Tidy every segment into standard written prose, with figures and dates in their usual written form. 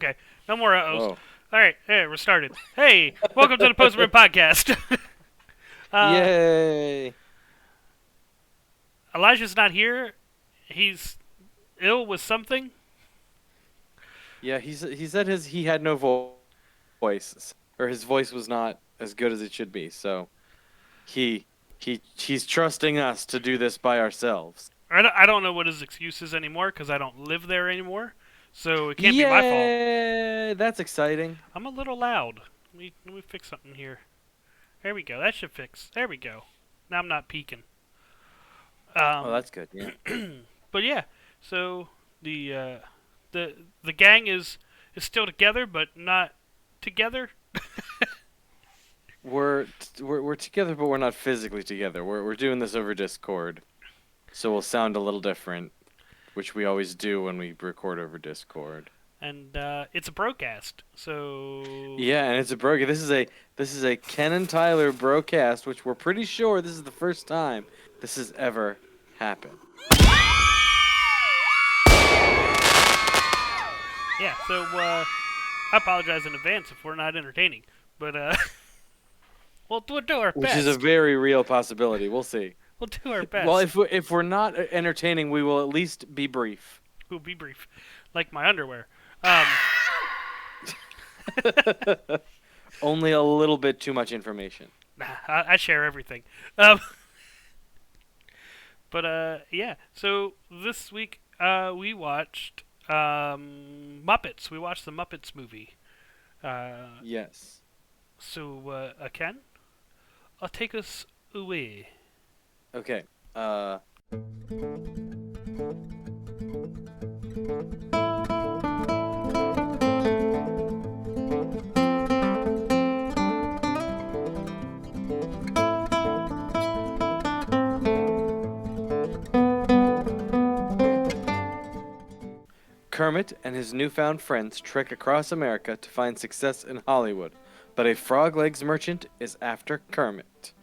Okay, no more uh-ohs. Whoa. All right, hey, we're started. Hey, welcome to the Postman Podcast. uh, Yay! Elijah's not here. He's ill with something. Yeah, he said he had no voice, or his voice was not as good as it should be. So he he's trusting us to do this by ourselves. I don't know what his excuse is anymore because I don't live there anymore. So it can't be my fault. Yay! That's exciting. I'm a little loud. Let me fix something here. There we go. That should fix. There we go. Now I'm not peeking. Oh, that's good. Yeah. But yeah, so the gang is still together, but not together. We're together, but we're not physically together. We're doing this over Discord, so we'll sound a little different, which we always do when we record over Discord. And it's a broadcast, so Yeah, and it's a bro. This is a Kenn and Tyler broadcast, which we're pretty sure this is the first time this has ever happened. yeah. So I apologize in advance if we're not entertaining, but we'll do our Which best. is a very real possibility. We'll see. We'll do our best. Well, if we're not entertaining, we will at least be brief. We'll be brief, like my underwear. Only a little bit too much information. Nah, I share everything. But yeah. So this week we watched Muppets. We watched the Muppets movie. Yes. So Ken, take us away. Okay. Kermit and his newfound friends trek across America to find success in Hollywood, but a frog legs merchant is after Kermit.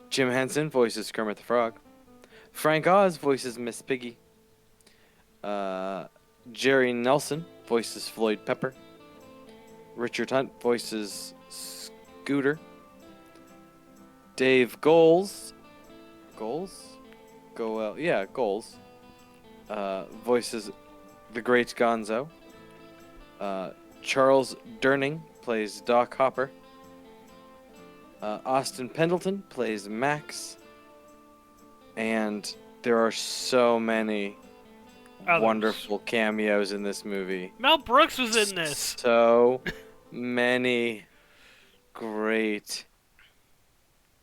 Jim Henson voices Kermit the Frog. Frank Oz voices Miss Piggy. Jerry Nelson voices Floyd Pepper. Richard Hunt voices Scooter. Dave Goles voices the Great Gonzo. Charles Durning plays Doc Hopper. Austin Pendleton plays Max. And there are so many wonderful cameos in this movie. Mel Brooks was in this. So many great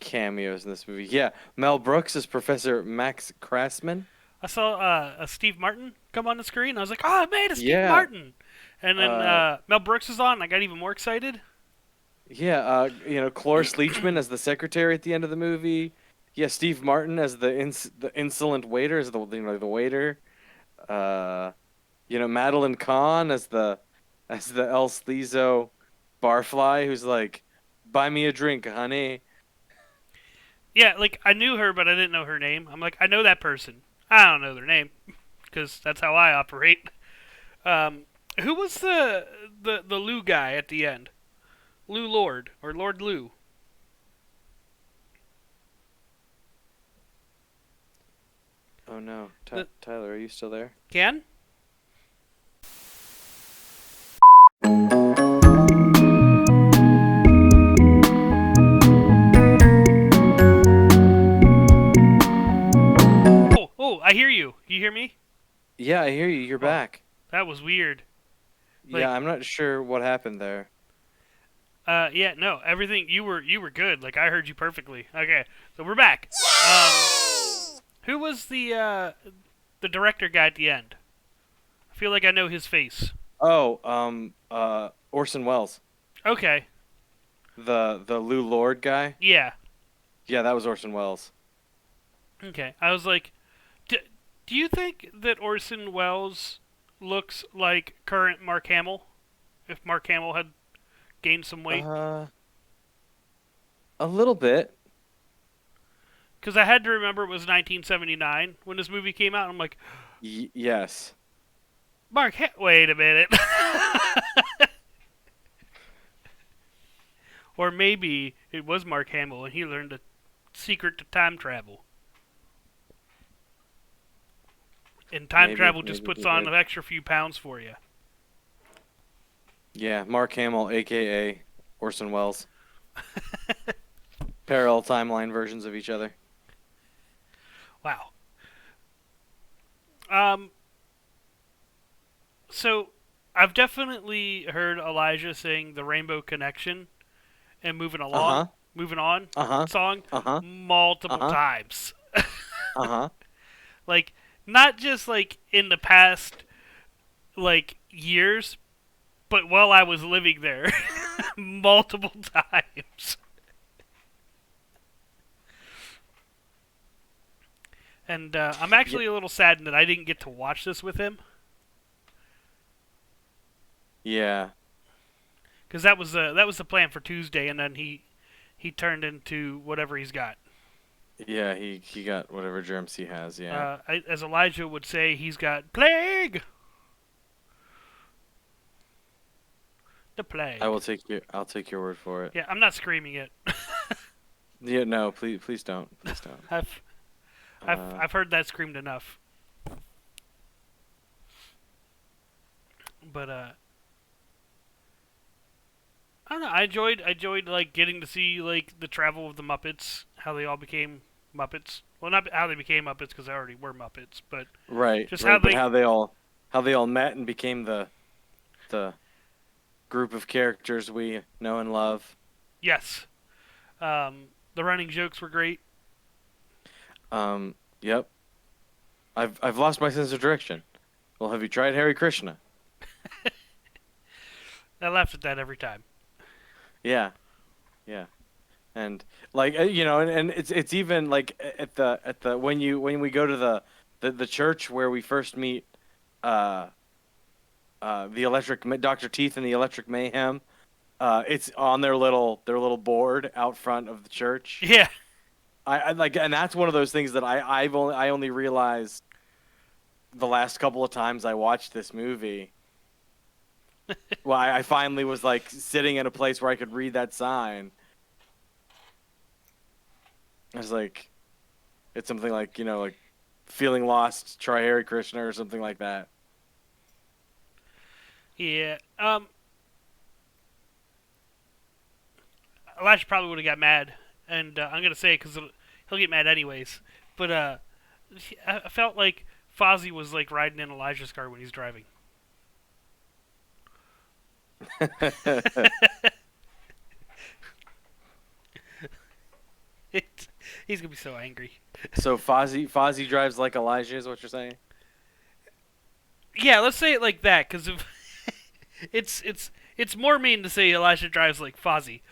cameos in this movie. Yeah, Mel Brooks is Professor Max Krassman. I saw a Steve Martin come on the screen. I was like, "Oh, I made a Steve Yeah. Martin!" And then Mel Brooks was on. And I got even more excited. Yeah, Cloris Leachman as the secretary at the end of the movie. Yeah, Steve Martin as the insolent waiter, as the waiter. Madeline Kahn as the El Sleazo barfly who's like, "Buy me a drink, honey." Yeah, like I knew her, but I didn't know her name. I'm like, I know that person. I don't know their name because that's how I operate. Who was the Lou guy at the end? Lou Lord or Lord Lou? Oh no, Tyler, are you still there? Ken? Oh, I hear you. You hear me? Yeah, I hear you. You're back. That was weird. Yeah, I'm not sure what happened there. Yeah, no, everything you were good. Like I heard you perfectly. Okay, so we're back. Who was the director guy at the end? I feel like I know his face. Oh, Orson Welles. Okay. The Lou Lord guy? Yeah. Yeah, that was Orson Welles. Okay. I was like, do you think that Orson Welles looks like current Mark Hamill? If Mark Hamill had gained some weight? A little bit. Because I had to remember it was 1979 when this movie came out. I'm like, yes. Wait a minute. Or maybe it was Mark Hamill and he learned the secret to time travel. And time travel just puts on an extra few pounds for you. Yeah, Mark Hamill, a.k.a. Orson Welles. Parallel timeline versions of each other. Wow. So, I've definitely heard Elijah sing the Rainbow Connection and Moving Along, Moving On song multiple times. Like, not just, like, in the past, like, years, but while I was living there. Multiple times. And I'm actually a little saddened that I didn't get to watch this with him. Yeah. Because that was the plan for Tuesday, and then he turned into whatever he's got. Yeah, he got whatever germs he has. Yeah. As Elijah would say, he's got plague. The plague. I'll take your word for it. Yeah, I'm not screaming it. Yeah, no, please don't. Please don't. I've heard that screamed enough. But I don't know. I enjoyed like getting to see like the travel of the Muppets, how they all became Muppets. Well, not how they became Muppets because they already were Muppets, but just how they all met and became the group of characters we know and love. Yes. The running jokes were great. Yep. I've lost my sense of direction. Well, have you tried Hare Krishna? I laughed at that every time. Yeah. And like and it's even like at the when we go to the church where we first meet the electric Dr. Teeth and the Electric Mayhem. It's on their little board out front of the church. Yeah. I like, and that's one of those things that I only realized the last couple of times I watched this movie. Well, I finally was like sitting in a place where I could read that sign. I was like, it's something like like feeling lost, try Hare Krishna or something like that. Yeah. Elijah probably would have got mad, and I'm gonna say it because he'll get mad anyways. But I felt like Fozzie was like riding in Elijah's car when he's driving. He's gonna be so angry. So Fozzie drives like Elijah, is what you're saying? Yeah, let's say it like that, because it's more mean to say Elijah drives like Fozzie.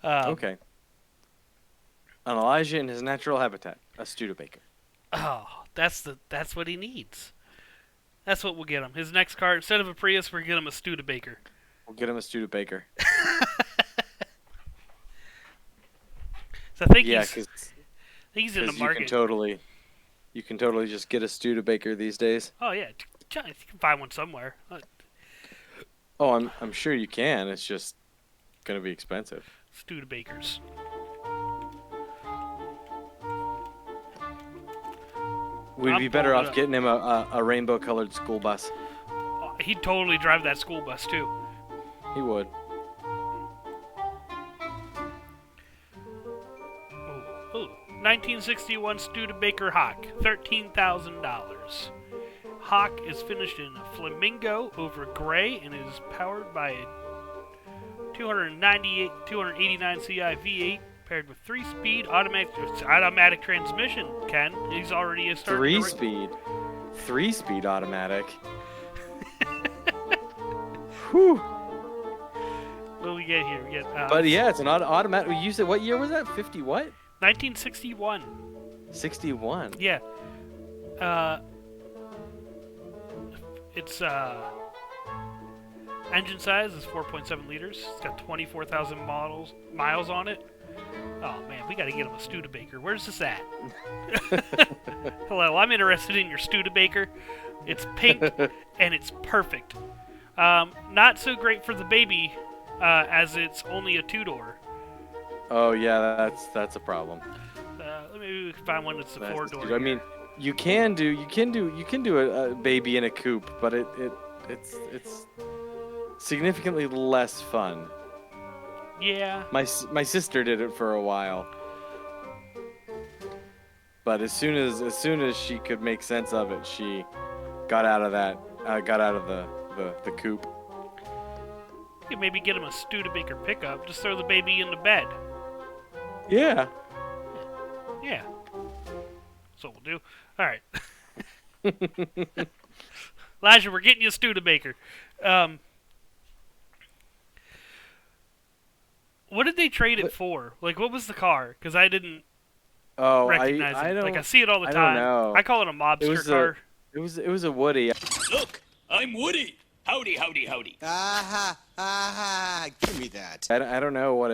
Okay. An Elijah in his natural habitat, a Studebaker. Oh, that's what he needs. That's what we'll get him. His next car, instead of a Prius, we're gonna get him a Studebaker. We'll get him a Studebaker. So I think he's in the market. You can totally just get a Studebaker these days. Oh yeah, you can find one somewhere. Oh, I'm sure you can. It's just gonna be expensive. Studebakers. We'd be better off getting him a rainbow-colored school bus. He'd totally drive that school bus too. He would. Ooh. 1961 Studebaker Hawk, $13,000. Hawk is finished in a flamingo over gray and is powered by a 289 CI V8 paired with 3-speed automatic transmission. Ken, he's already started. 3-speed automatic. Whew. What do we get here? We get. But yeah, it's an automatic. You said what year was that? 50 what? 1961. 61. Yeah. Its engine size is 4.7 liters. It's got 24,000 miles on it. Oh man, we gotta get him a Studebaker. Where's this at? Hello, I'm interested in your Studebaker. It's pink and it's perfect. Not so great for the baby, as it's only a 2-door. Oh yeah, that's a problem. Maybe we can find one that's a 4-door. I mean, you can do a baby in a coupe, but it's significantly less fun. Yeah. My sister did it for a while, but as soon as she could make sense of it, she got out of that. Got out of the coupe. You could maybe get him a Studebaker pickup. Just throw the baby in the bed. Yeah. Yeah. That's what we'll do. All right. Elijah, we're getting you a Studebaker. What did they trade it for? Like, what was the car? Because I didn't recognize it. Like, I see it all the time. I don't know. I call it a mobster car. It was a Woody. Look, I'm Woody. Howdy, howdy, howdy. Aha, aha, give me that. I don't know what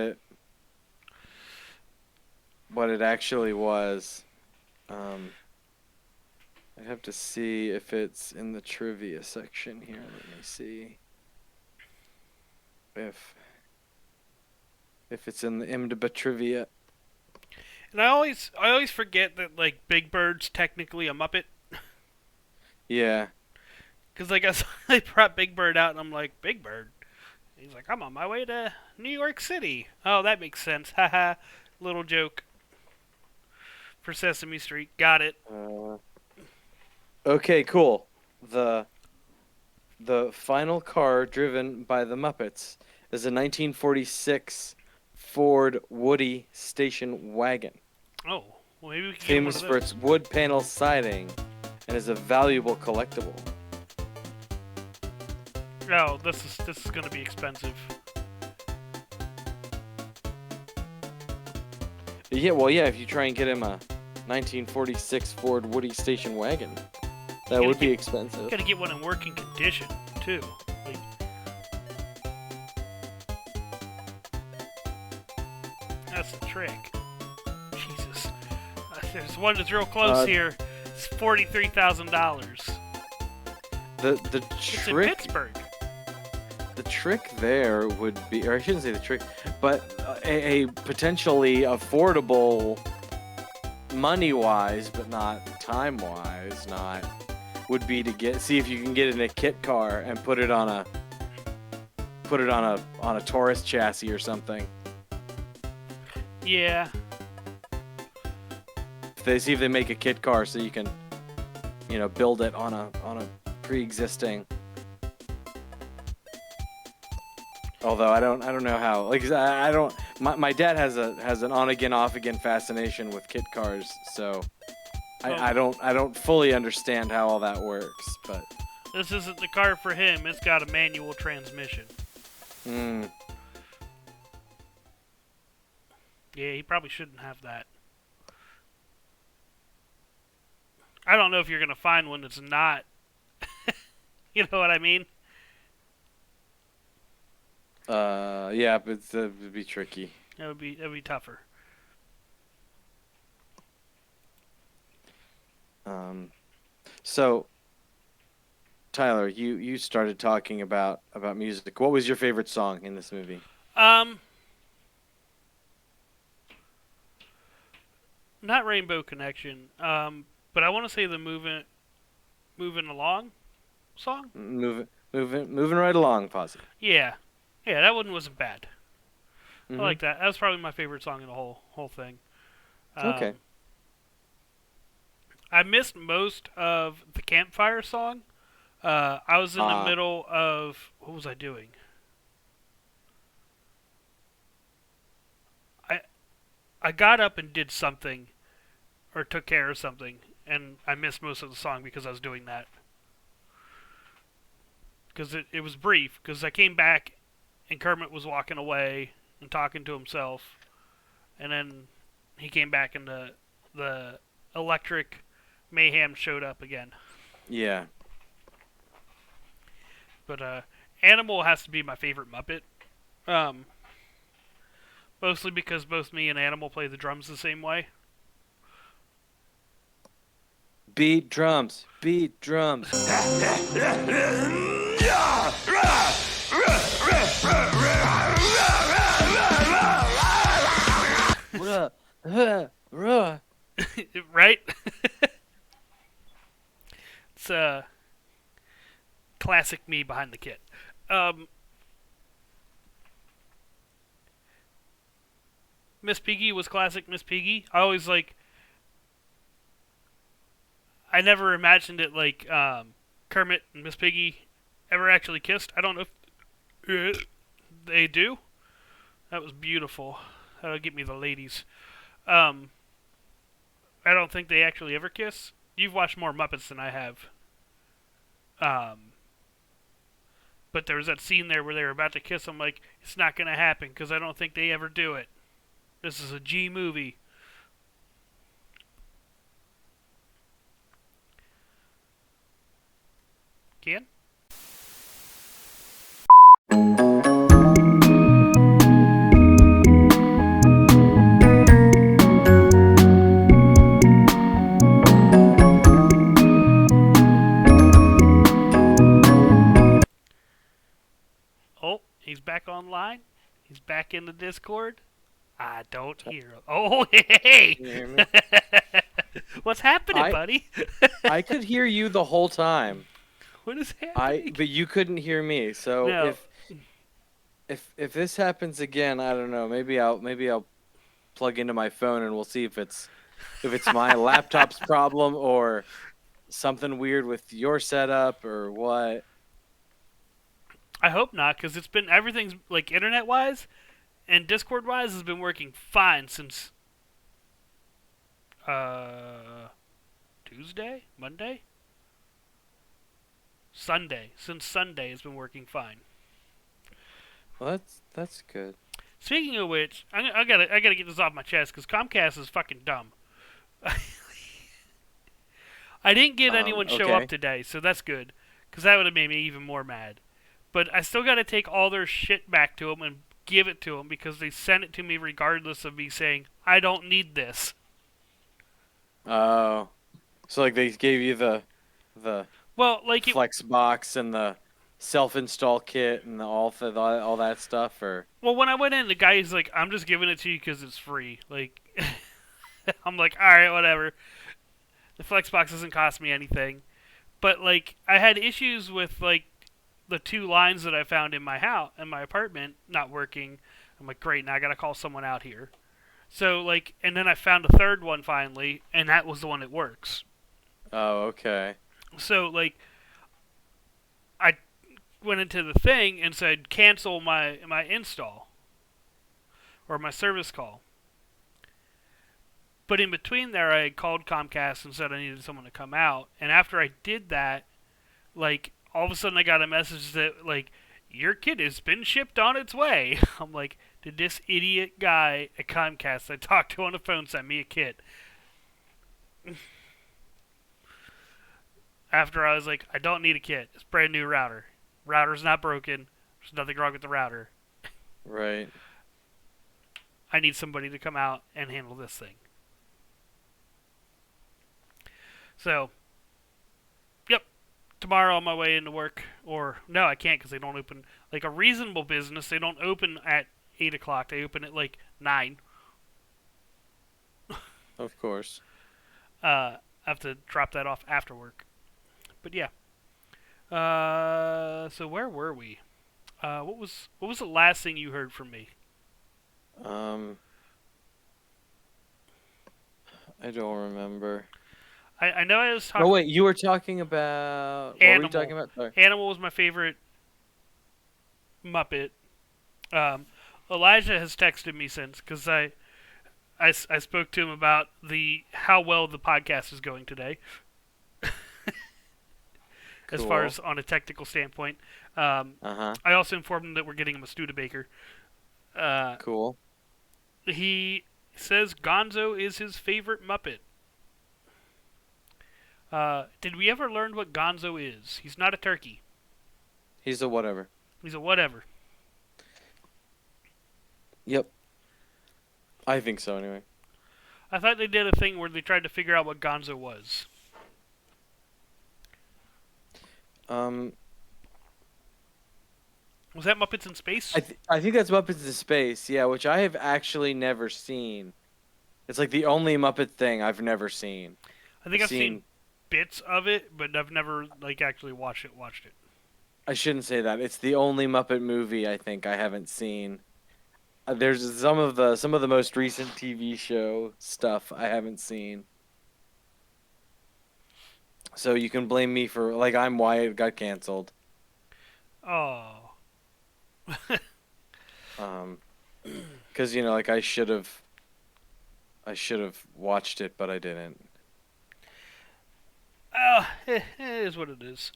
it actually was. I'd have to see if it's in the trivia section here. Let me see if it's in the IMDb trivia. And I always forget that, like, Big Bird's technically a Muppet. Yeah. Because, like, I brought Big Bird out, and I'm like, Big Bird? He's like, I'm on my way to New York City. Oh, that makes sense. Haha. Little joke. For Sesame Street. Got it. Okay, cool. The final car driven by the Muppets is a 1946 Ford Woody station wagon. Oh, well, maybe we can Famous get for one of those. its wood panel siding and is a valuable collectible. Oh, this is going to be expensive. Yeah, well, yeah, if you try and get him a 1946 Ford Woody station wagon, that would be expensive. Got to get one in working condition too. Like, that's the trick. Jesus, there's one that's real close here. It's $43,000. The It's in trick. Pittsburgh. The trick there would be, or I shouldn't say the trick, but a potentially affordable, money-wise, but not time-wise, would be to see if you can get in a kit car and put it on a Taurus chassis or something. Yeah. See if they make a kit car so you can, build it on a pre-existing. Although I don't know how. Like I don't. My dad has an on again off again fascination with kit cars, so I don't fully understand how all that works. But This isn't the car for him. It's got a manual transmission. Mm. Yeah, he probably shouldn't have that. I don't know if you're going to find one that's not. You know what I mean? Yeah, but it'd be tricky. That'd be tougher. So, Tyler, you started talking about music. What was your favorite song in this movie? Not Rainbow Connection. But I want to say the moving along song. Moving right along, positive. Yeah, that one wasn't bad. Mm-hmm. I like that. That was probably my favorite song in the whole thing. Okay. I missed most of the campfire song. I was in the middle of what was I doing? I got up and did something, or took care of something, and I missed most of the song because I was doing that. Because it was brief. Because I came back, and Kermit was walking away and talking to himself, and then he came back, and the electric mayhem showed up again. Yeah. But Animal has to be my favorite Muppet. Mostly because both me and Animal play the drums the same way. Beat drums. Beat drums. Right? It's classic me behind the kit. Miss Piggy was classic Miss Piggy. I never imagined it like Kermit and Miss Piggy ever actually kissed. I don't know if they do. That was beautiful. That'll get me the ladies. I don't think they actually ever kiss. You've watched more Muppets than I have. But there was that scene there where they were about to kiss. I'm like, it's not going to happen because I don't think they ever do it. This is a G movie. Ken? Oh, he's back online. He's back in the Discord. I don't hear him. Oh, hey! Can you hear me? What's happening, buddy? I could hear you the whole time. What is happening? But you couldn't hear me. So No. if this happens again, I don't know. Maybe I'll plug into my phone and we'll see if it's my laptop's problem or something weird with your setup or what. I hope not, because everything's like internet-wise and Discord-wise has been working fine since Tuesday, Monday, Sunday. Since Sunday has been working fine. Well, that's good. Speaking of which, I gotta get this off my chest because Comcast is fucking dumb. I didn't get anyone show okay. up today, so that's good, because that would have made me even more mad. But I still gotta take all their shit back to them and give it to them because they sent it to me regardless of me saying I don't need this. Oh, so like they gave you the Well, like Flex box and the self-install kit and all that stuff, or well, when I went in, the guy's like, "I'm just giving it to you because it's free." Like, I'm like, "All right, whatever." The Flexbox doesn't cost me anything, but like, I had issues with like the two lines that I found in my apartment, not working. I'm like, "Great, now I gotta call someone out here." So like, and then I found a third one finally, and that was the one that works. oh, okay. So like, I went into the thing and said cancel my install or my service call. But in between there, I had called Comcast and said I needed someone to come out. And after I did that, like all of a sudden I got a message that like your kit has been shipped on its way. I'm like, did this idiot guy at Comcast I talked to on the phone send me a kit? After I was like, I don't need a kit. It's a brand new router. Router's not broken. There's nothing wrong with the router. Right. I need somebody to come out and handle this thing. So, yep. Tomorrow on my way into work. Or, no, I can't because they don't open. Like a reasonable business, they don't open at 8 o'clock. They open at like 9. Of course. I have to drop that off after work. But yeah. So where were we? What was the last thing you heard from me? I don't remember. I know I was talking. Oh wait, you were talking about. What were you talking about? Sorry. Animal was my favorite Muppet. Elijah has texted me since because I spoke to him about how well the podcast is going today. As far as on a technical standpoint. I also informed him that we're getting him a Studebaker. Cool. He says Gonzo is his favorite Muppet. Did we ever learn what Gonzo is? He's not a turkey. He's a whatever. He's a whatever. Yep. I think so anyway. I thought they did a thing where they tried to figure out what Gonzo was. Was that Muppets in Space? I think that's Muppets in Space, yeah, which I have actually never seen. It's like the only Muppet thing I've never seen. I think I've seen bits of it, but I've never like actually watched it. I shouldn't say that. It's the only Muppet movie I think I haven't seen. There's some of the most recent TV show stuff I haven't seen. So you can blame me for like I'm why it got canceled. Oh. Because like I should have watched it, but I didn't. It is what it is.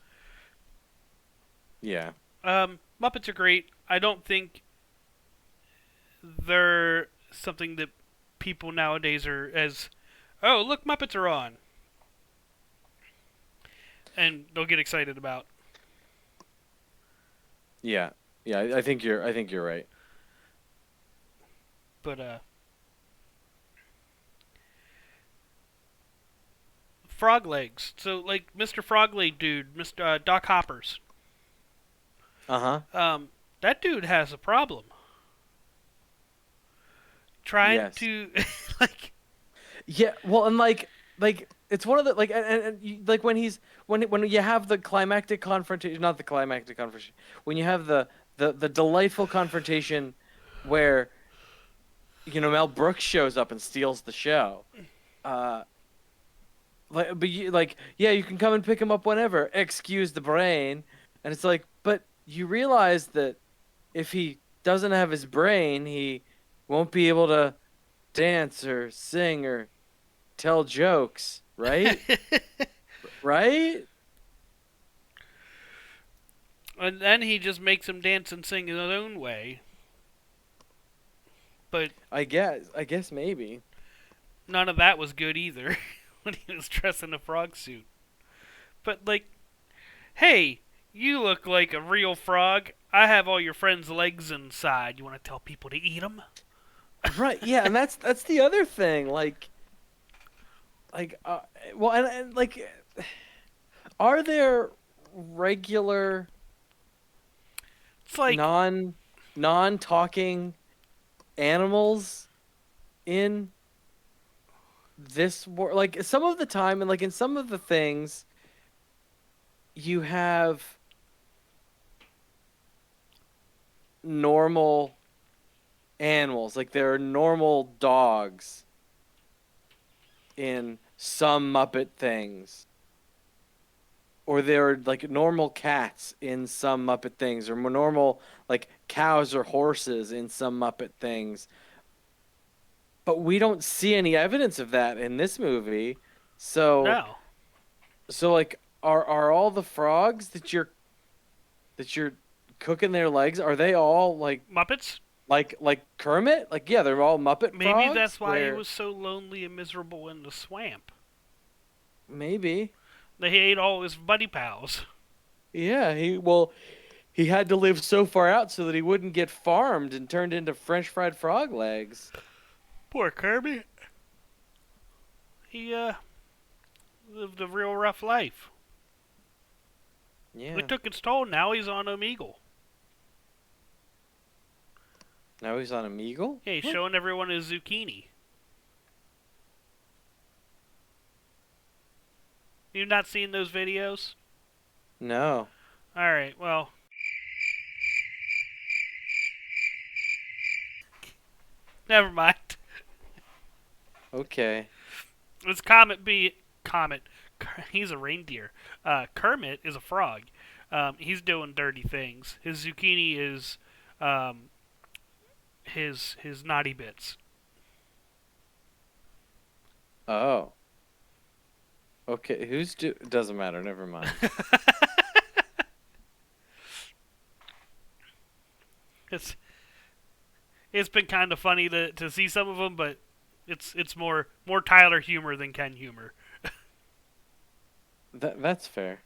Yeah. Muppets are great. I don't think they're something that people nowadays are as, oh, look, Muppets are on. And they'll get excited about. Yeah. Yeah, I think you're right. But Frog Legs. So like Mr. Frogleg dude, Mr. Doc Hoppers. That dude has a problem. Trying to like. Yeah, well, and like it's one of the like like when you have the climactic confrontation, not the climactic confrontation, when you have the delightful confrontation where Mel Brooks shows up and steals the show. You can come and pick him up whenever. Excuse the brain, and it's like, but you realize that if he doesn't have his brain, he won't be able to dance or sing or tell jokes, right? Right? And then he just makes him dance and sing in his own way. But I guess maybe. None of that was good either when he was dressed in a frog suit. But like, hey, you look like a real frog. I have all your friends' legs inside. You want to tell people to eat them? Right. Yeah, and that's the other thing. Are there regular, it's like non-talking animals in this world? Like some of the time, and like in some of the things, you have normal animals. Like there are normal dogs in some Muppet things. Or there are like normal cats in some Muppet things, or more normal like cows or horses in some Muppet things. But we don't see any evidence of that in this movie. So like are all the frogs that you're cooking their legs, are they all like Muppets? Like Kermit? Like yeah, they're all Muppet Maybe frogs? that's why he was so lonely and miserable in the swamp. Maybe. They ate all his buddy pals. Yeah, he had to live so far out so that he wouldn't get farmed and turned into French fried frog legs. Poor Kirby. He lived a real rough life. Yeah. It took its toll. Now he's on Omegle. Now he's on Omegle? Yeah, he's showing everyone his zucchini. You've not seen those videos? No. Alright, well. Never mind. Okay. It's Comet. He's a reindeer. Kermit is a frog. He's doing dirty things. His zucchini is his naughty bits. Oh. Okay, doesn't matter, never mind. It's been kind of funny to see some of them, but it's more Tyler humor than Kenn humor. That's fair.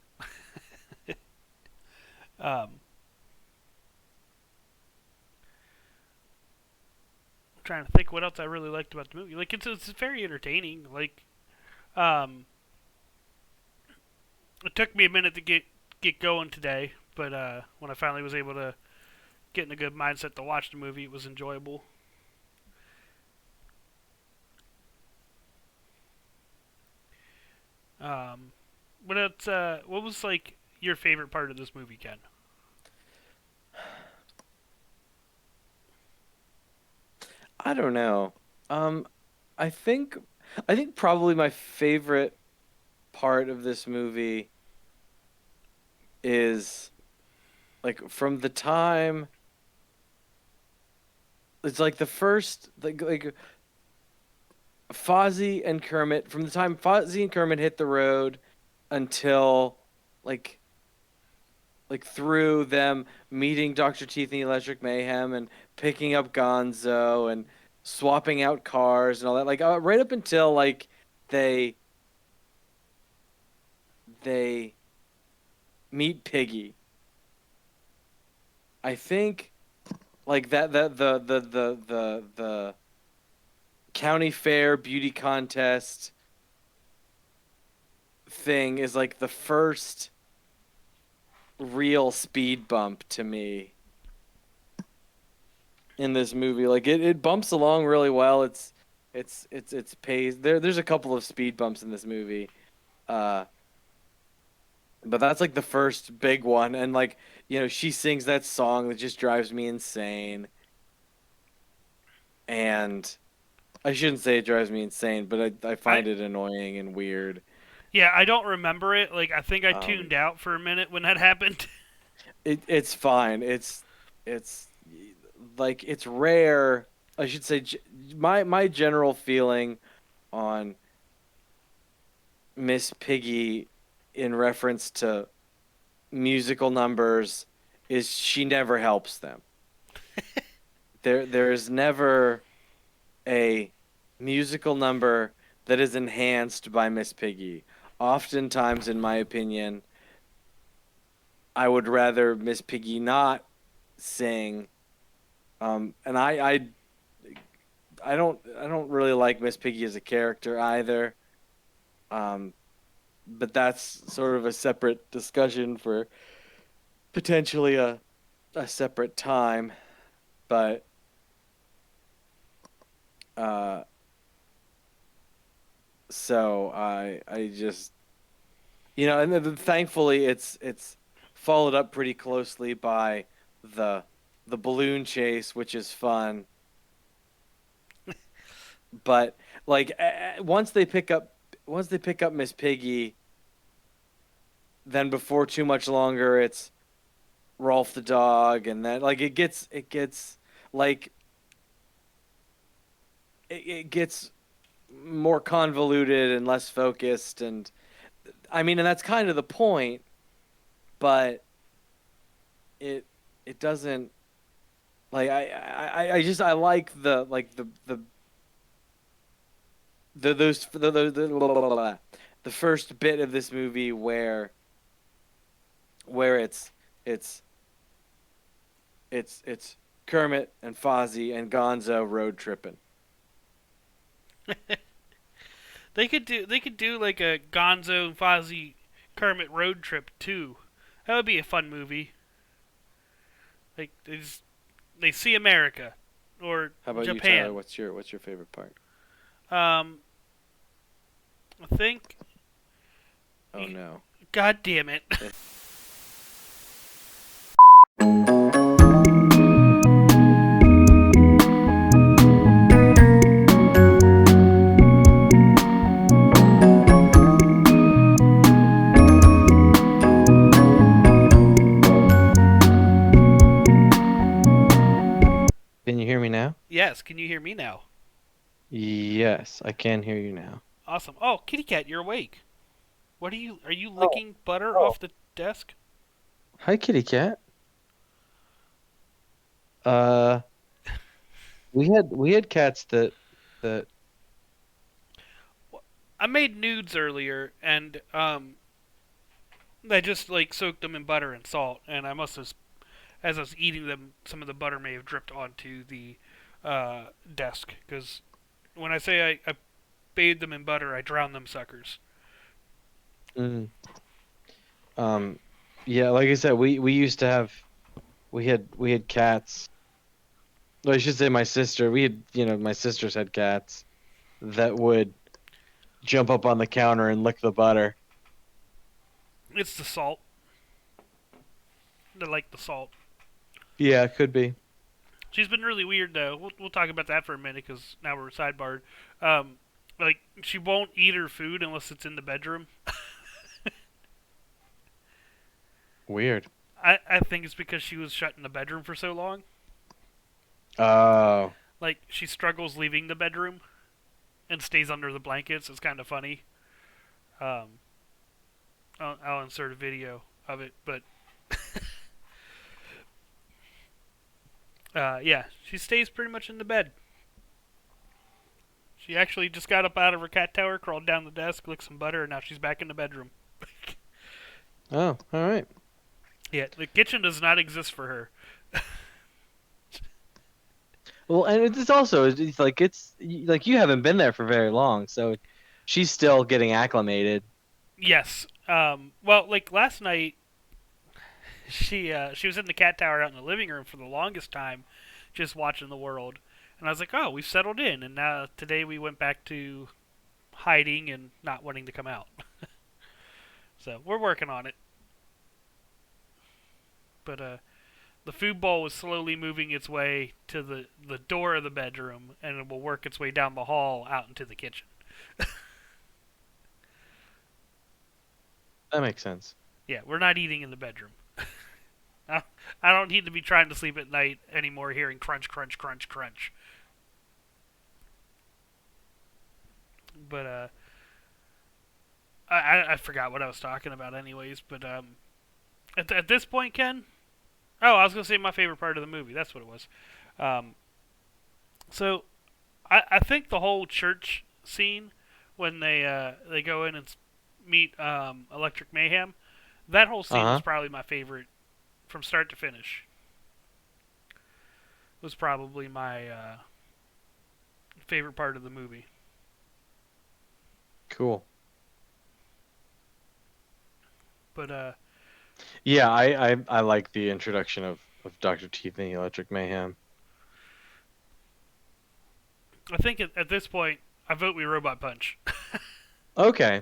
trying to think what else I really liked about the movie. Like it's very entertaining. Like, it took me a minute to get going today, but when I finally was able to get in a good mindset to watch the movie, it was enjoyable. What else? What was like your favorite part of this movie, Ken? I don't know. Um, I think probably my favorite part of this movie is like from the time it's like the first like Fozzie and Kermit, from the time Fozzie and Kermit hit the road until like through them meeting Dr. Teeth and the Electric Mayhem and picking up Gonzo and swapping out cars and all that, like right up until like they they meet Piggy. I think like the county fair beauty contest thing is like the first real speed bump to me in this movie. Like it bumps along really well. It's paced. There's a couple of speed bumps in this movie. But that's like the first big one, and like, you know, she sings that song that just drives me insane. And I shouldn't say it drives me insane, but I find it annoying and weird. Yeah, I don't remember it. Like, I think I Um, tuned out for a minute when that happened. it's fine. It's like it's rare. I should say my general feeling on Miss Piggy in reference to musical numbers is she never helps them. There is never a musical number that is enhanced by Miss Piggy. Oftentimes, in my opinion, I would rather Miss Piggy not sing. And I don't really like Miss Piggy as a character either. But that's sort of a separate discussion for potentially a separate time. But uh, so I just, you know, and then thankfully it's followed up pretty closely by the balloon chase, which is fun. But like once they pick up Miss Piggy, then before too much longer, it's Rolf the dog, and then like like it gets more convoluted and less focused, and I mean, and that's kind of the point, but it doesn't, like I just I like the first bit of this movie where it's it's it's Kermit and Fozzie and Gonzo road tripping. They could do like a Gonzo and Fozzie Kermit road trip too. That would be a fun movie. Like they see America or How about you, Japan. Tyler? What's your favorite part? I think. Oh no. God damn it. Can you hear me now? Yes, can you hear me now? Yes, I can hear you now. Awesome. Oh, kitty cat, you're awake. What are you licking butter off the desk? Hi, kitty cat. Uh, we had cats that I made nudes earlier, and I just like soaked them in butter and salt, and I must have, as I was eating them, some of the butter may have dripped onto the desk. Because when I say I bathe them in butter, I drown them suckers. Mm. Yeah, like I said, we used to have we had cats. Well, I should say my sister. We had my sisters had cats that would jump up on the counter and lick the butter. It's the salt. They like the salt. Yeah, it could be. She's been really weird though. We'll talk about that for a minute because now we're sidebarred. Like she won't eat her food unless it's in the bedroom. Weird. I think it's because she was shut in the bedroom for so long. Oh. Like she struggles leaving the bedroom and stays under the blankets. It's kind of funny. I'll insert a video of it, but yeah, she stays pretty much in the bed. She actually just got up out of her cat tower, crawled down the desk, licked some butter, and now she's back in the bedroom. Oh, all right. Yeah, the kitchen does not exist for her. Well, and it's also it's like you haven't been there for very long, so she's still getting acclimated. Yes. Well, like last night, she was in the cat tower out in the living room for the longest time, just watching the world. And I was like, oh, we've settled in. And now today we went back to hiding and not wanting to come out. So we're working on it. But the food bowl is slowly moving its way to the door of the bedroom, and it will work its way down the hall out into the kitchen. That makes sense. Yeah, we're not eating in the bedroom. I don't need to be trying to sleep at night anymore hearing crunch, crunch, crunch, crunch. But, I forgot what I was talking about anyways, but, at this point, Ken? Oh, I was going to say my favorite part of the movie. That's what it was. So, I think the whole church scene, when they go in and meet Electric Mayhem, that whole scene was probably my favorite from start to finish. Was probably my favorite part of the movie. Cool. But yeah, I like the introduction of Dr. Teeth and the Electric Mayhem. I think at this point, I vote we Robot Punch. Okay.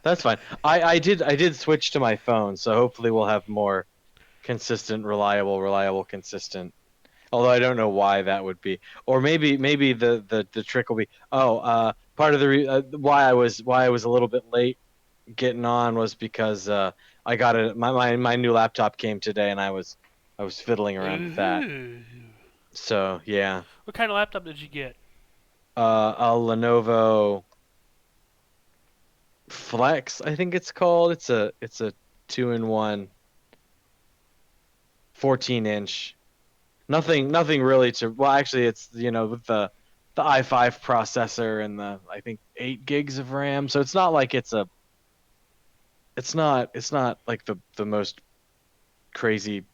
That's fine. I did switch to my phone, so hopefully we'll have more consistent, reliable, consistent. Although I don't know why that would be, or maybe the trick will be part of the why I was a little bit late getting on was because I got it. My new laptop came today, and I was fiddling around with that. So yeah. What kind of laptop did you get? A Lenovo Flex, I think it's called. It's a 2-in-1, 14-inch. Nothing really to. Well, actually, it's with the i5 processor and the I think 8 gigs of RAM. So it's not like it's not like the most crazy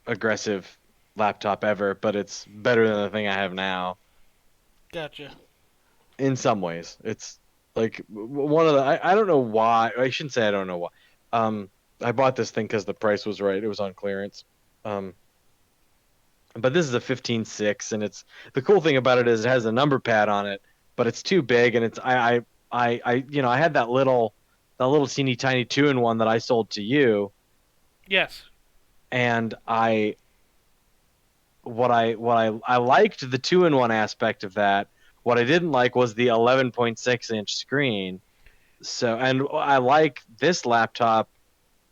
aggressive laptop ever, but it's better than the thing I have now. Gotcha. In some ways, it's like one of the. I don't know why. I shouldn't say I don't know why. I bought this thing because the price was right. It was on clearance. But this is a 15.6, and it's the cool thing about it is it has a number pad on it, but it's too big, and it's I had that little teeny tiny 2-in-1 that I sold to you. Yes. And I liked the 2-in-1 aspect of that. What I didn't like was the 11.6-inch screen. So, and I like this laptop.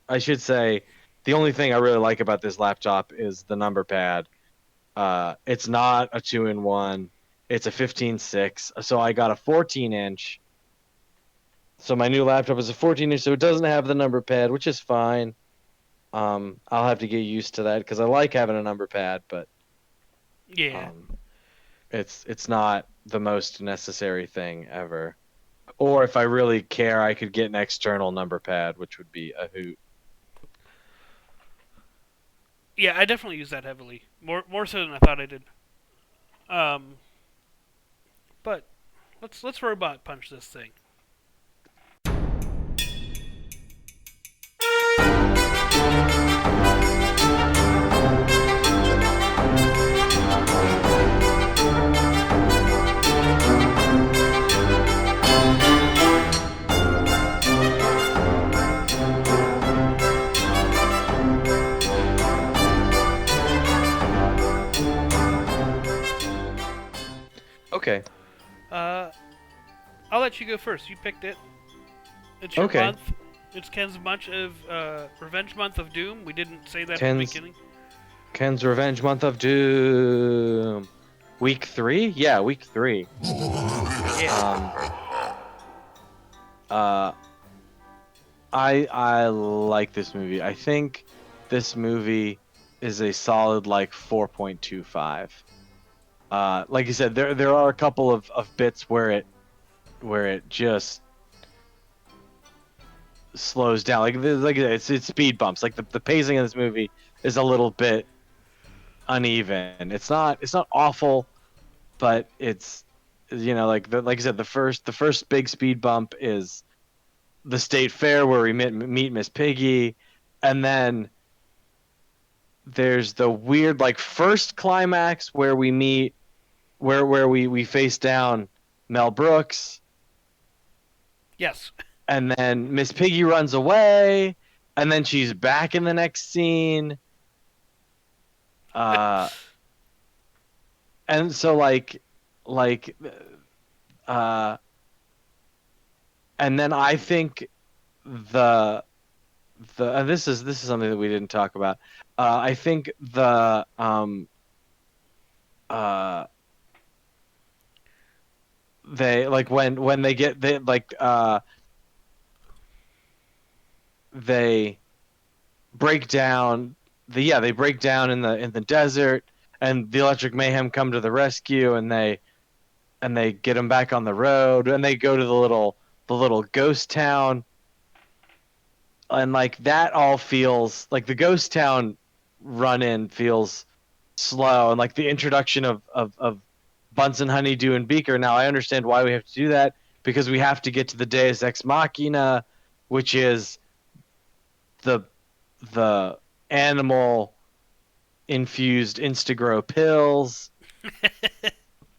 I should say the only thing I really like about this laptop is the number pad. It's not a 2-in-1. It's a 15.6. So I got a 14-inch. So my new laptop is a 14-inch, so it doesn't have the number pad, which is fine. I'll have to get used to that because I like having a number pad, but yeah, it's not the most necessary thing ever. Or if I really care, I could get an external number pad, which would be a hoot. Yeah, I definitely use that heavily. More so than I thought I did. But let's robot punch this thing. Okay. I'll let you go first. You picked it. It's your Okay. month. It's Ken's month of Revenge Month of Doom. We didn't say that at the Ken's- beginning. Ken's Revenge Month of Doom. Week 3? Yeah, week 3. Yeah. I like this movie. I think this movie is a solid like 4.25. Like you said, there are a couple of bits where it just slows down. Like it's speed bumps. Like the pacing of this movie is a little bit uneven. It's not awful, but it's like I said, the first big speed bump is the state fair where we meet Miss Piggy, and then there's the weird like first climax where we meet where we face down Mel Brooks, Yes. and then Miss Piggy runs away, and then she's back in the next scene. And so and then I think the and this is something that we didn't talk about. I think they like when they get they break down they break down in the desert, and the Electric Mayhem come to the rescue, and they get them back on the road, and they go to the little ghost town, and like that all feels like the ghost town run in feels slow, and like the introduction of Bunsen, Honeydew, and Beaker. Now I understand why we have to do that, because we have to get to the Deus Ex Machina, which is the animal infused Instagrow pills,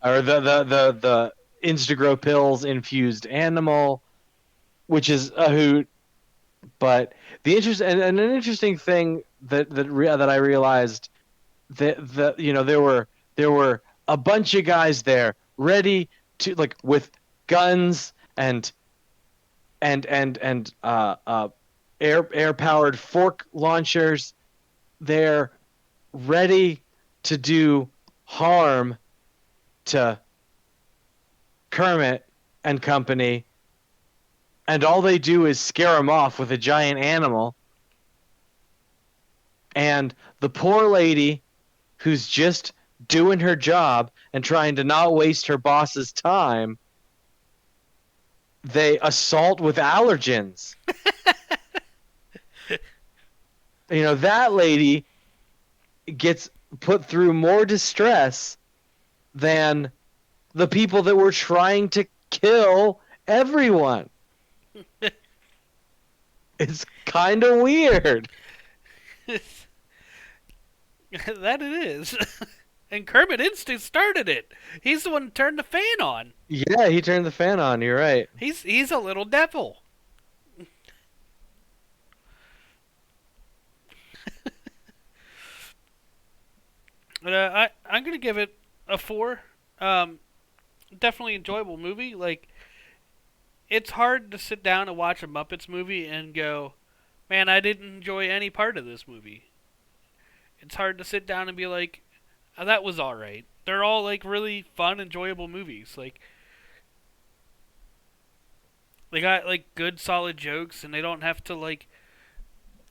or the Instagrow pills infused animal, which is a hoot. But the an interesting thing that I realized that there were a bunch of guys there ready to like with guns and air powered fork launchers. They're ready to do harm to Kermit and company, and all they do is scare them off with a giant animal. And the poor lady, who's just doing her job and trying to not waste her boss's time, they assault with allergens. That lady gets put through more distress than the people that were trying to kill everyone. It's kind of weird. That it is. And Kermit Instinct started it. He's the one who turned the fan on. Yeah, he turned the fan on. You're right. He's a little devil. I'm gonna give it a 4. Definitely enjoyable movie. Like, it's hard to sit down and watch a Muppets movie and go, man, I didn't enjoy any part of this movie. It's hard to sit down and be like, oh, that was alright. They're all like really fun, enjoyable movies. Like, they got like good, solid jokes, and they don't have to like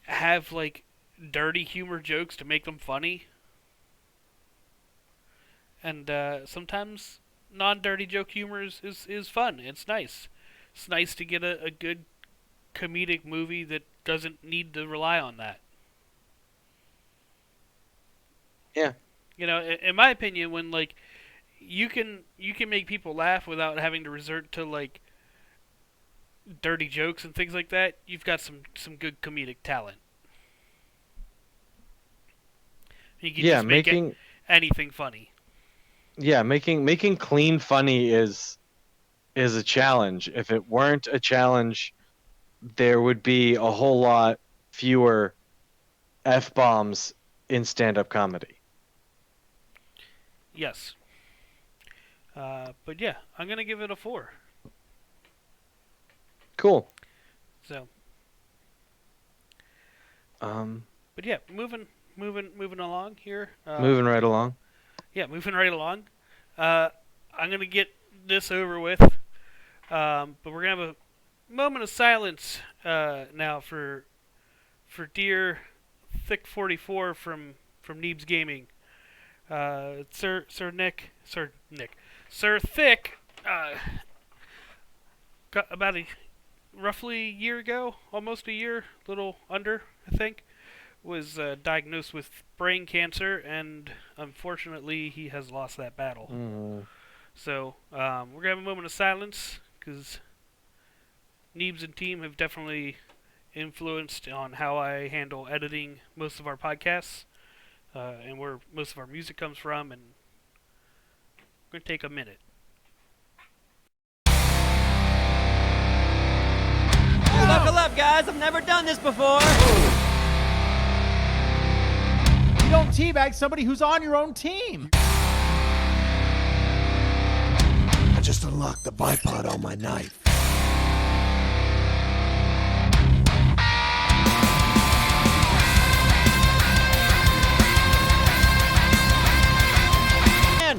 have like dirty humor jokes to make them funny. And sometimes non-dirty joke humor is fun. It's nice. It's nice to get a good comedic movie that doesn't need to rely on that. Yeah. In my opinion, when like you can make people laugh without having to resort to like dirty jokes and things like that. You've got some good comedic talent. You can just make anything funny. Yeah, making clean funny is a challenge. If it weren't a challenge, there would be a whole lot fewer F-bombs in stand-up comedy. Yes. But yeah, I'm gonna give it a 4. Cool. So. But yeah, moving along here. Moving right along. Yeah, moving right along. I'm gonna get this over with. But we're gonna have a moment of silence now for dear Thick 44 from Neebs Gaming. Sir Thick, got about roughly a year ago, almost a year, little under, I think, was diagnosed with brain cancer, and unfortunately he has lost that battle. Mm-hmm. So we're gonna have a moment of silence because Neebs and team have definitely influenced on how I handle editing most of our podcasts. And where most of our music comes from, and we're going to take a minute. Buckle up, guys. I've never done this before. You don't teabag somebody who's on your own team. I just unlocked the bipod on my knife.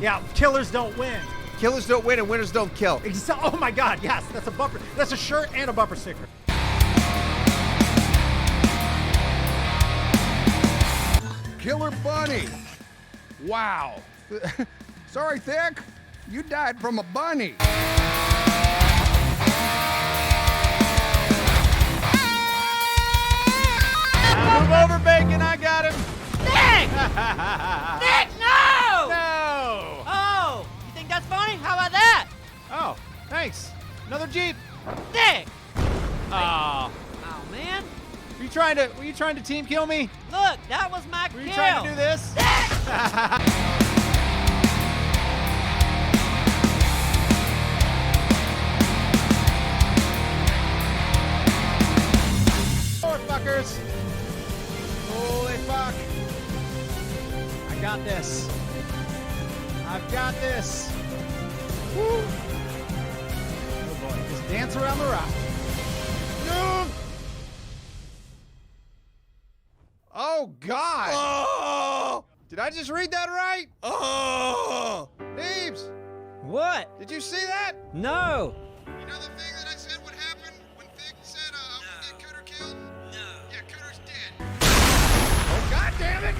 Yeah, killers don't win. Killers don't win and winners don't kill. Oh my God, yes, that's a bumper. That's a shirt and a bumper sticker. Killer Bunny. Wow. Sorry, Thick. You died from a bunny. Move over, Bacon. I got him. Nick! Nick, no! No! Oh, you think that's funny? How about that? Oh, thanks. Another Jeep. Nick! Oh. Oh, man. Were you trying to team kill me? Look, that was my Were kill. you trying to do this? Forward, fuckers. Holy fuck. I got this. I've got this. Woo. Oh boy, just dance around the rock. No. Oh, God. Oh! Did I just read that right? Oh! Neebs, What? did you see that? No. You know the thing that I said would happen when Thick said I would get Cooter killed? No. Yeah, Cooter's dead. Oh, God damn it!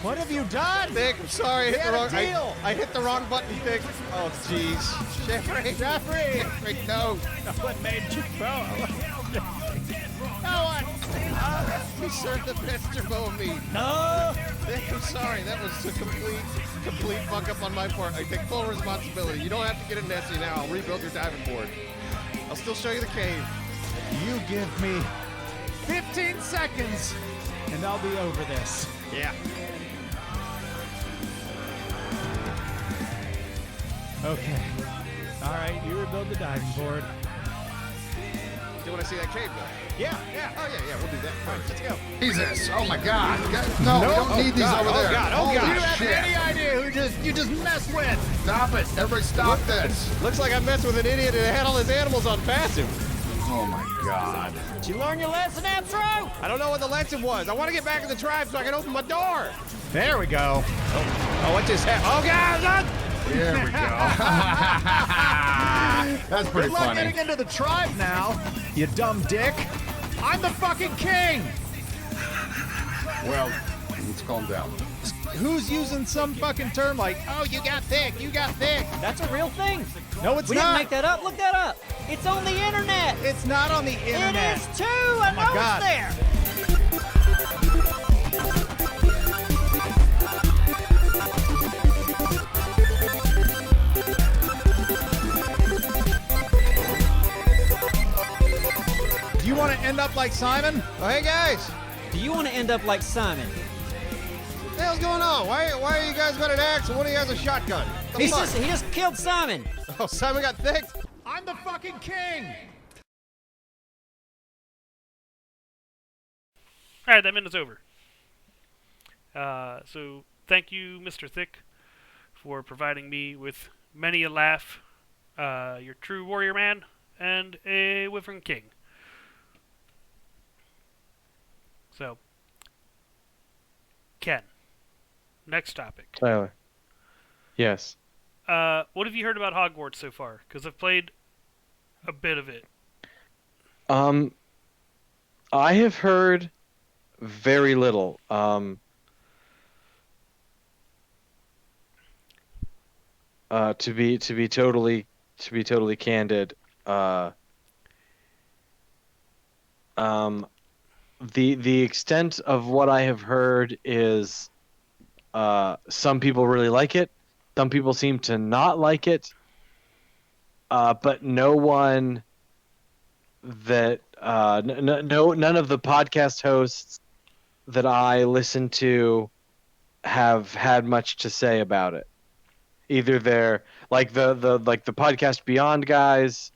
What have you done? Thick, I'm sorry. We had a deal. I hit the wrong button, Thick. Oh, jeez. Jeffrey, no. What made you go? No one. He served the vegetable meat. No. Thick, I'm sorry. That was a complete fuck up on my part. I take full responsibility. You don't have to get a Nessie now. I'll rebuild your diving board. I'll still show you the cave. You give me 15 seconds, and I'll be over this. Yeah. Okay. All right, you rebuild the diving board. Do you want to see that cave, though? Yeah. Oh, yeah, we'll do that. All right, let's go. Jesus! Oh my God! No, we don't need these over there. Holy You have shit! any idea who you just messed with? Stop it! Everybody, stop this! Looks like I messed with an idiot and had all his animals on passive. Oh my God! Did you learn your lesson, Abtro? I don't know what the lesson was. I want to get back in the tribe so I can open my door. There we go. Oh, what just happened? Oh, God! There we go. That's pretty Good luck funny. getting into the tribe now, you dumb dick. I'm the fucking king. Well, let's calm down. Who's using some fucking term like, oh, you got thick, you got thick? That's a real thing. No, it's We didn't not. make that up. Look that up. It's on the internet. It's not on the internet. It is too. I my know God. it's there. Do you want to end up like Simon? Oh, hey guys, Do you want to end up like Simon? what the hell's going on? Why are you guys got an axe and one of you has a shotgun? The He fuck? just killed Simon. Oh, Simon got thick. I'm the fucking king! All right, that minute's over. So thank you, Mr. Thick, for providing me with many a laugh, your true warrior man, and a Wyvern King. So, Ken, next topic. Tyler. Yes. What have you heard about Hogwarts so far? Because I've played a bit of it. I have heard very little. To be totally candid, the extent of what I have heard is some people really like it, some people seem to not like it, but no one that none of the podcast hosts that I listen to have had much to say about it. Either they're like the podcast Beyond guys,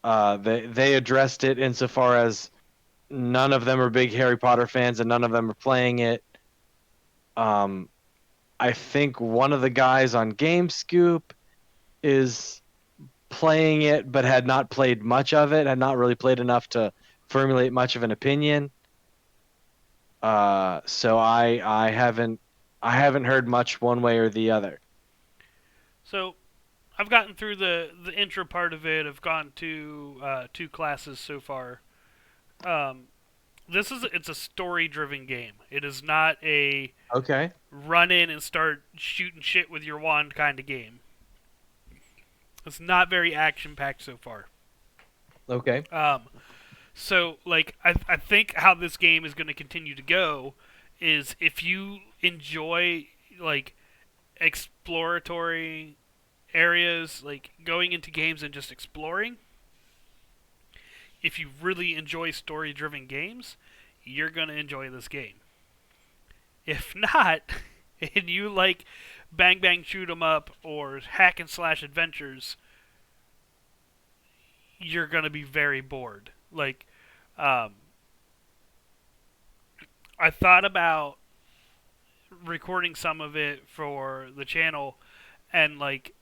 they addressed it insofar as none of them are big Harry Potter fans and none of them are playing it. I think one of the guys on GameScoop is playing it, but had not played much of it, had not really played enough to formulate much of an opinion. So I haven't heard much one way or the other. So, I've gotten through the intro part of it. I've gone to 2 classes so far. It's a story-driven game. It is not a run in and start shooting shit with your wand kind of game. It's not very action-packed so far. Okay. So, like, I think how this game is going to continue to go is if you enjoy, like, exploratory areas, like going into games and just exploring, if you really enjoy story-driven games, you're going to enjoy this game. If not, and you like bang bang shoot 'em up or hack and slash adventures, you're going to be very bored. Like, I thought about recording some of it for the channel, and like,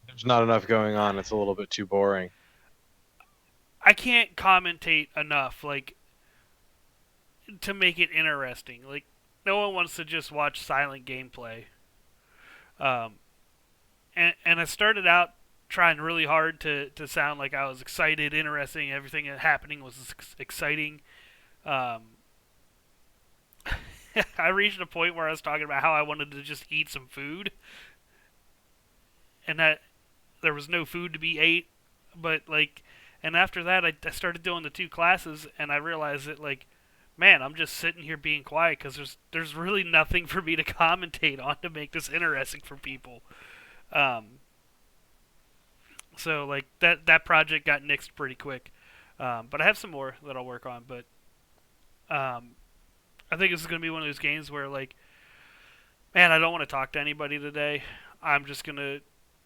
there's not enough going on. It's a little bit too boring. I can't commentate enough, like, to make it interesting. Like, no one wants to just watch silent gameplay. And I started out trying really hard to sound like I was excited, interesting, everything that happening was exciting. I reached a point where I was talking about how I wanted to just eat some food, and that there was no food to be ate, but like, and after that I started doing the 2 classes, and I realized that, like, man, I'm just sitting here being quiet because there's really nothing for me to commentate on to make this interesting for people. So like that project got nixed pretty quick, but I have some more that I'll work on. But I think this is gonna be one of those games where, like, man, I don't want to talk to anybody today. I'm just gonna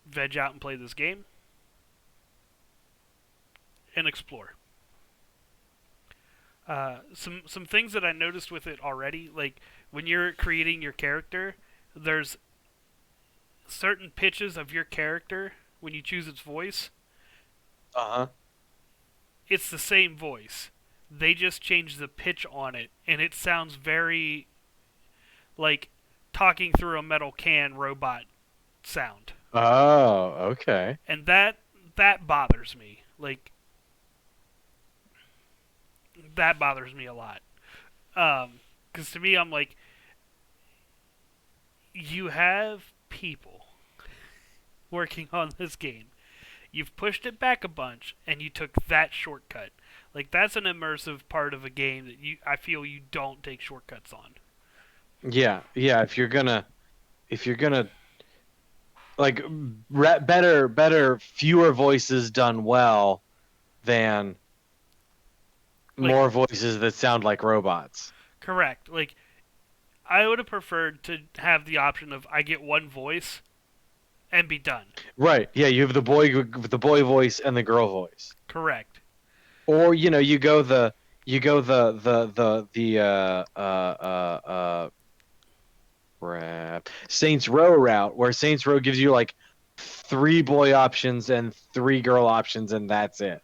veg out and play this game and explore. Some things that I noticed with it already, like when you're creating your character, there's certain pitches of your character when you choose its voice. It's the same voice. They just change the pitch on it, and it sounds very like talking through a metal can robot sound. Oh, okay. And that bothers me. Like, that bothers me a lot. Because to me, I'm like, you have people working on this game. You've pushed it back a bunch, and you took that shortcut. Like, that's an immersive part of a game that I feel you don't take shortcuts on. Yeah. If you're gonna, like, better, fewer voices done well than more voices that sound like robots. Correct. Like, I would have preferred to have the option of I get one voice and be done. Right. Yeah, you have the boy voice and the girl voice. Correct. Or you go the Saints Row route, where Saints Row gives you like 3 boy options and 3 girl options, and that's it.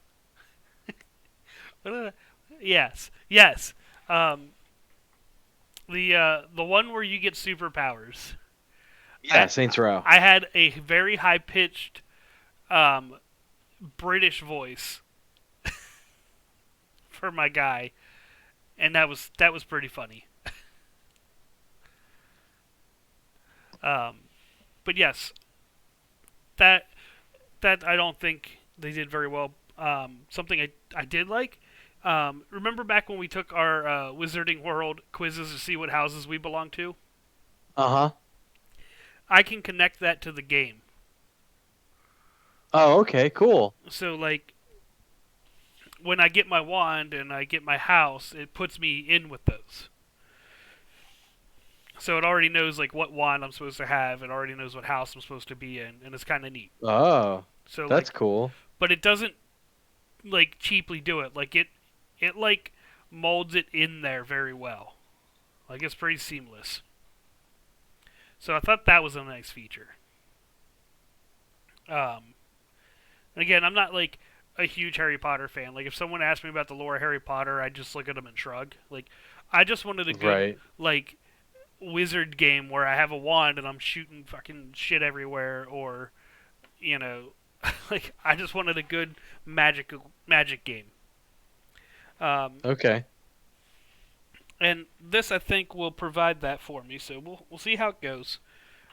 Yes. Yes. The one where you get superpowers. Yeah, Saints Row. I had a very high pitched British voice for my guy, and that was pretty funny. But yes, that I don't think they did very well. Something I did like. Remember back when we took our Wizarding World quizzes to see what houses we belong to? Uh-huh. I can connect that to the game. Oh, okay, cool. So, like, when I get my wand and I get my house, it puts me in with those. So it already knows, like, what wand I'm supposed to have. It already knows what house I'm supposed to be in, and it's kind of neat. Oh, So that's like, cool. But it doesn't, like, cheaply do it. Like, it like, molds it in there very well. Like, it's pretty seamless. So I thought that was a nice feature. And again, I'm not, like, a huge Harry Potter fan. Like, if someone asked me about the lore of Harry Potter, I'd just look at them and shrug. Like, I just wanted a good, like, wizard game where I have a wand and I'm shooting fucking shit everywhere, or, like, I just wanted a good magic game. Okay. And this, I think, will provide that for me. So we'll see how it goes.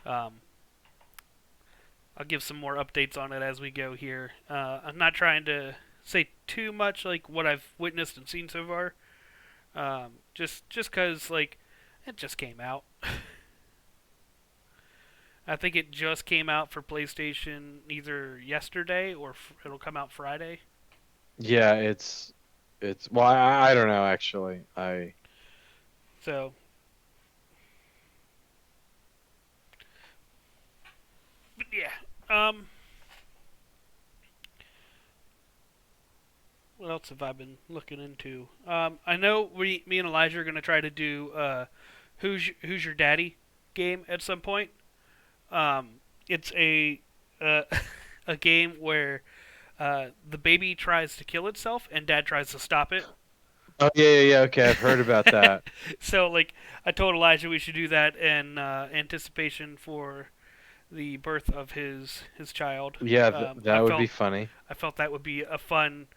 I'll give some more updates on it as we go here. I'm not trying to say too much, like, what I've witnessed and seen so far. Just because, like, it just came out. I think it just came out for PlayStation either yesterday or it'll come out Friday. Yeah, it's well, I don't know actually. So, but yeah. What else have I been looking into? I know me and Elijah are gonna try to do Who's Your Daddy game at some point. It's a a game where the baby tries to kill itself and dad tries to stop it. Oh yeah. Okay, I've heard about that. So, like, I told Elijah we should do that in anticipation for the birth of his child. Yeah, that would be funny. I felt that would be a fun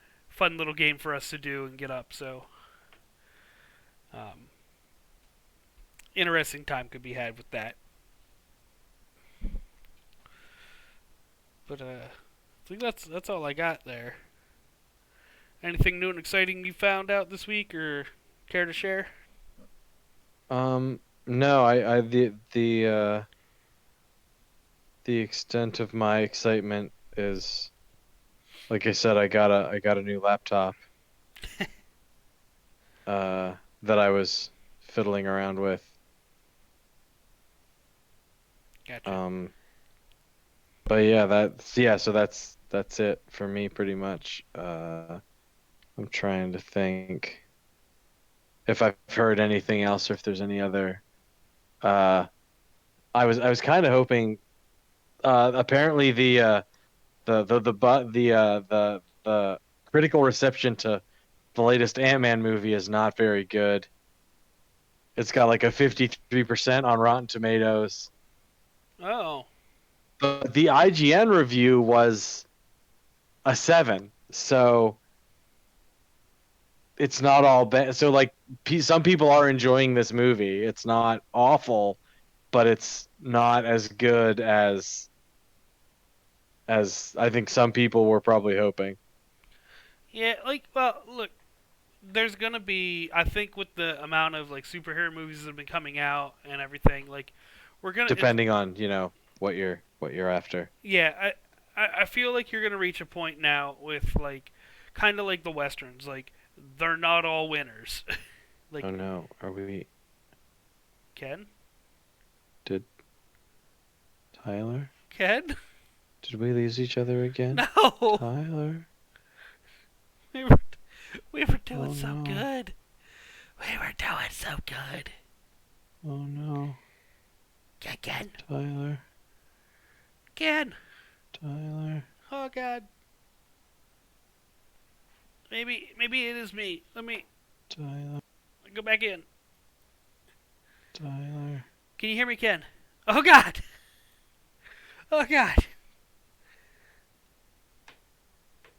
little game for us to do and get up. So, interesting time could be had with that. But I think that's all I got there. Anything new and exciting you found out this week, or care to share? No, I the extent of my excitement is, like I said, I got a new laptop that I was fiddling around with. Gotcha. But yeah, so that's it for me pretty much. I'm trying to think if I've heard anything else or if there's any other. I was kind of hoping. Apparently the critical reception to the latest Ant-Man movie is not very good. It's got like a 53% on Rotten Tomatoes. Oh. But the IGN review was a 7, so it's not all bad. So, like, some people are enjoying this movie. It's not awful, but it's not as good as I think some people were probably hoping. Yeah, like, well, look, there's gonna be, I think, with the amount of, like, superhero movies that have been coming out and everything, like, we're gonna, depending on what you're after. Yeah, I feel like you're gonna reach a point now with, like, kind of like the westerns. Like, they're not all winners. Like, Oh no, are we? Ken? Did Tyler? Ken? Did we lose each other again? No! Tyler? We were doing Oh, so no. good. We were doing so good. Oh no. Ken? Tyler? Ken? Tyler? Oh, God. Maybe it is me. Let me Tyler? go back in. Tyler? Can you hear me, Ken? Oh, God. Oh, God.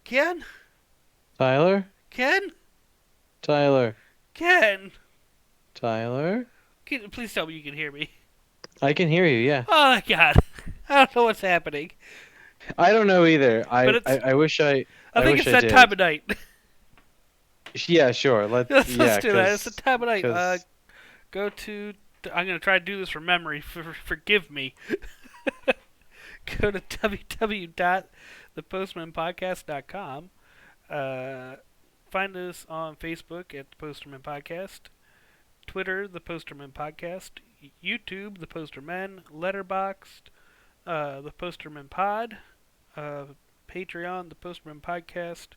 Ken? Tyler? Ken? Tyler? Ken? Tyler? Please tell me you can hear me. I can hear you, yeah. Oh, my God. I don't know what's happening. I don't know either. But it's- I wish I think wish it's I that did. time of night. Yeah, sure. Let's do that. It's the time of night. Go to... I'm going to try to do this from memory. Forgive me. Go to www.thepostmanpodcast.com. Find us on Facebook at The Posterman Podcast, Twitter, The Posterman Podcast, YouTube, The Postermen, Letterboxd, The Posterman Pod, Patreon, The Posterman Podcast.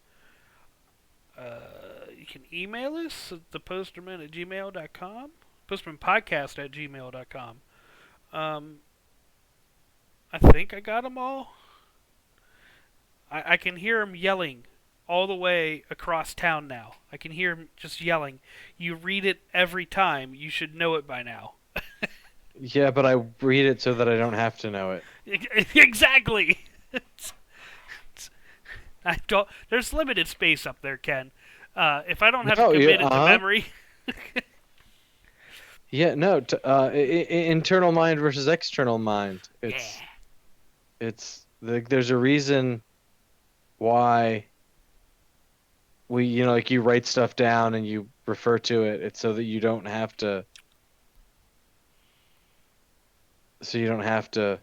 You can email us at theposterman@gmail.com, postermanpodcast@gmail.com. I think I got them all. I can hear him yelling all the way across town now. I can hear him just yelling. You read it every time. You should know it by now. Yeah, but I read it so that I don't have to know it. Exactly. I don't. There's limited space up there, Ken. If I don't have to commit it to memory. Yeah, no. Internal mind versus external mind. There's a reason why we, like you write stuff down and you refer to it. It's so that you don't have to. So you don't have to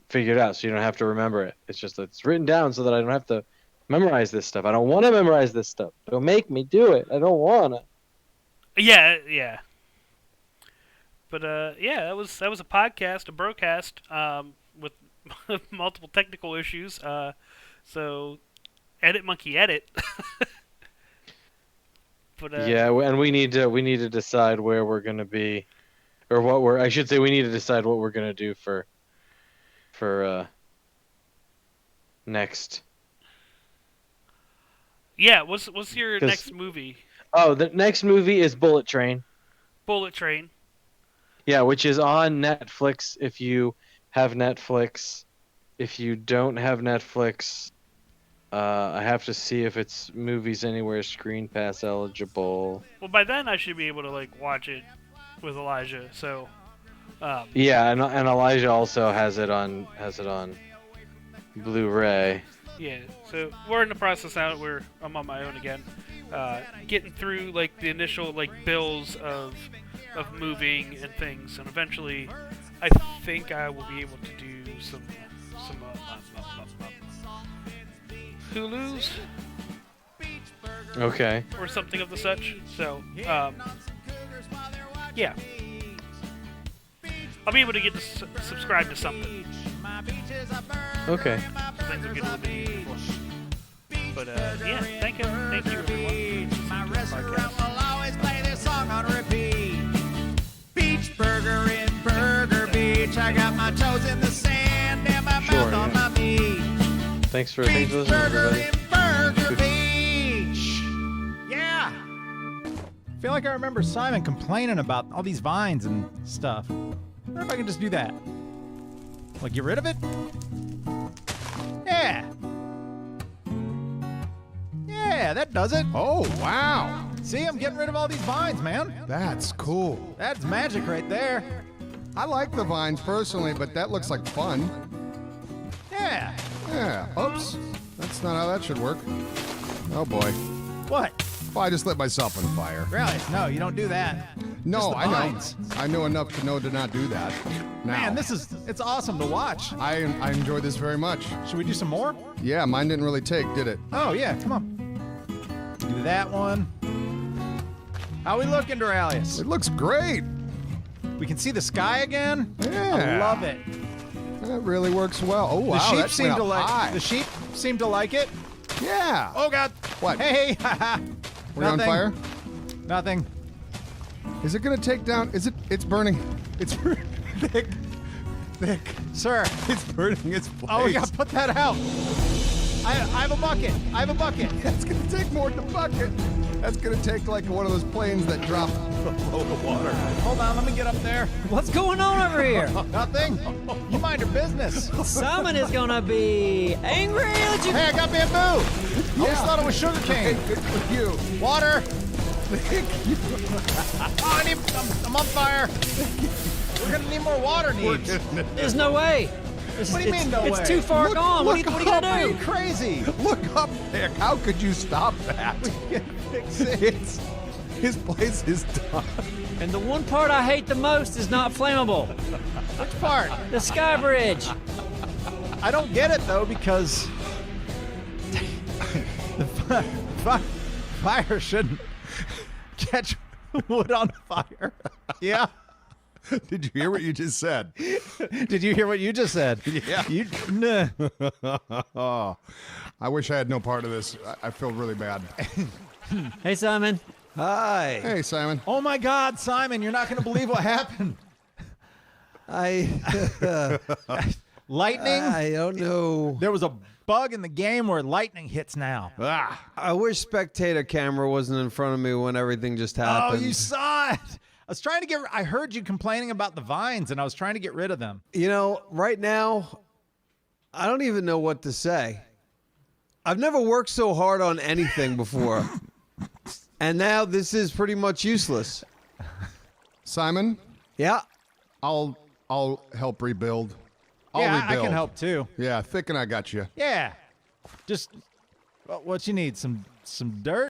figure it out. So you don't have to remember it. It's just that it's written down so that I don't have to memorize this stuff. I don't want to memorize this stuff. Don't make me do it. I don't want to. Yeah. But that was a podcast, a broadcast, with multiple technical issues. So, edit monkey edit. But yeah, and we need to decide where we're gonna be, or what we're. I should say we need to decide what we're gonna do for next. Yeah, what's your next movie? Oh, the next movie is Bullet Train. Bullet Train. Yeah, which is on Netflix if you have Netflix. If you don't have Netflix, I have to see if it's Movies Anywhere Screen Pass eligible. Well, by then I should be able to watch it with Elijah. So. Yeah, and Elijah also has it on Blu-ray. Yeah, so we're in the process now where I'm on my own again, getting through the initial bills of moving and things, and eventually, I think I will be able to do some Hulus. Okay. Or something of the such. So, yeah, I'll be able to get to subscribe to something. Okay. Things will get a little bit easier for me. But yeah, thank you everyone. My restaurant will always play this song on repeat. Beach burger in Burger Beach. I got my toes in the sand and my mouth on my meat. Thanks for Beach listening, burger everybody. in Burger Beach. Yeah. I feel like I remember Simon complaining about all these vines and stuff. I wonder if I can just do that. Get rid of it? Yeah. Yeah, that does it. Oh, wow. See, I'm getting rid of all these vines, man. That's cool. That's magic right there. I like the vines personally, but that looks like fun. Yeah. Yeah. Oops. That's not how that should work. Oh, boy. What? Well, I just lit myself on fire. Really? No, you don't do that. No, the I know. vines. I know enough to know to not do that. Now, Man, it's awesome to watch. I enjoy this very much. Should we do some more? Yeah, mine didn't really take, did it? Oh, yeah, come on. Do that one. How we looking, Duralius? It looks great. We can see the sky again? Yeah. I love it. That really works well. Oh, The wow, sheep that seem went to up like high. the sheep seem to like it. Yeah. Oh god. What? Hey, haha. We're on fire? Nothing. Is it gonna take down? Is it? It's burning. It's thick. Thick. Sir. It's burning its place. Oh yeah, put that out. I have a bucket. I have a bucket. That's gonna take more than a bucket. That's gonna take like one of those planes that drop below the water. Hold on, let me get up there. What's going on over here? Nothing. You mind your business. Someone is gonna be angry that you. Hey, I got bamboo. I always thought it was sugar cane. Hey, good for you. Water. I'm on fire. We're gonna need more water needs. There's no way. What do you mean no way? It's too far gone. What are you gonna up, do? You're crazy. Look up there. How could you stop that? Fix it. His place is done. And the one part I hate the most is not flammable. Which part? The sky bridge. I don't get it though because the fire shouldn't catch wood on fire. Yeah. Did you hear what you just said? Did you hear what you just said? Yeah. Nah. Oh, I wish I had no part of this. I feel really bad. Hey, Simon. Hi. Hey, Simon. Oh my God, Simon, you're not going to believe what happened. Lightning? I don't know. There was a bug in the game where lightning hits now. I wish spectator camera wasn't in front of me when everything just Oh, happened. you saw it. I was trying to I heard you complaining about the vines and I was trying to get rid of them. You know, right now, I don't even know what to say. I've never worked so hard on anything before. And now this is pretty much useless. Simon, Yeah. I'll help rebuild. I'll Yeah, rebuild. I can help too. Yeah, Thick and I got you. Yeah. Just what you need, some dirt?